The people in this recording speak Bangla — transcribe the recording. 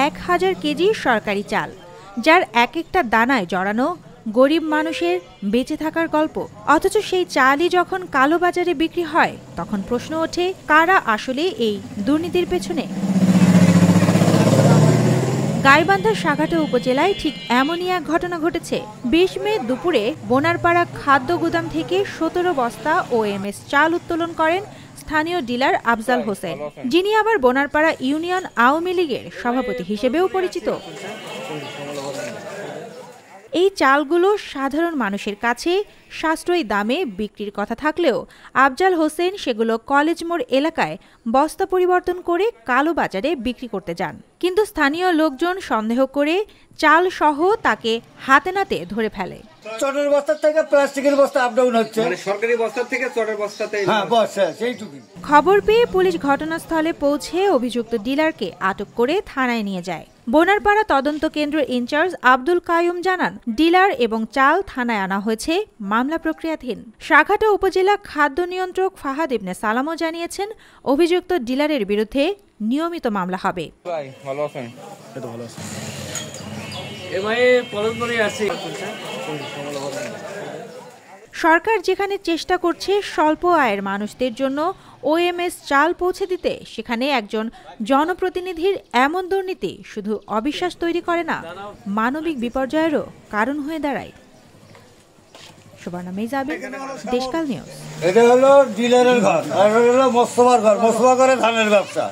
1000 কেজি সরকারি চাল, যার এক একটা দানায় জড়ানো গরিব মানুষের বেঁচে থাকার গল্প। অথচ সেই চালই যখন কালোবাজারে বিক্রি হয়, তখন প্রশ্ন ওঠে, কারা আসলে এই দুর্নীতির পেছনে? গাইবান্ধার সাঘাটা উপজেলায় ঠিক এমনই এক ঘটনা ঘটেছে। 20 মে দুপুরে বোনারপাড়া খাদ্য গুদাম থেকে 17 বস্তা OMS চাল উত্তোলন করেন স্থানীয় ডিলার আফজাল হোসেন, যিনি আবার বোনারপাড়া ইউনিয়ন আওয়ামী লীগের সভাপতি হিসেবেও পরিচিত। এই চালগুলো সাধারণ মানুষের কাছে সাশ্রয়ী দামে বিক্রির কথা থাকলেও আফজাল হোসেন সেগুলো কলেজ মোড় এলাকায় বস্তা পরিবর্তন করে কালো বাজারে বিক্রি করতে যান। কিন্তু স্থানীয় লোকজন সন্দেহ করে চাল সহ তাকে হাতে নাতে ধরে ফেলে। চটের বস্তা থেকে প্লাস্টিকের বস্তা আপ ডাউন হচ্ছে, মানে সরকারি বস্তা থেকে চটের বস্তাতে। হ্যাঁ বস, সেইটুকুই। খবর পেয়ে পুলিশ ঘটনাস্থলে পৌঁছে অভিযুক্ত ডিলারকে আটক করে থানায় নিয়ে যায়। বোনারপাড়া তদন্ত কেন্দ্রের ইনচার্জ আব্দুল কাইয়ুম জানান, ডিলার এবং চাল থানায় আনা হয়েছে, মামলা প্রক্রিয়াধীন। সাঘাটা উপজেলা খাদ্য নিয়ন্ত্রক ফাহাদ ইবনে সালামও জানিয়েছেন, অভিযুক্ত ডিলারের বিরুদ্ধে নিয়মিত মামলা হবে। সরকার যেখানে চেষ্টা করছে স্বল্প আয়ের মানুষদের জন্য OMS চাল পৌঁছে দিতে, সেখানে একজন জনপ্রতিনিধির এমন দুর্নীতি শুধু অবিশ্বাস তৈরি করে না, মানবিক বিপর্যয়েরও কারণ হয়ে দাঁড়ায়। সুবর্ণা মেজাবি, দেশকাল নিউজ। এটা হলো ডিলারের ঘর, আর হলো মোস্তফার ঘর। মোস্তফা করে ধানের ব্যবসা।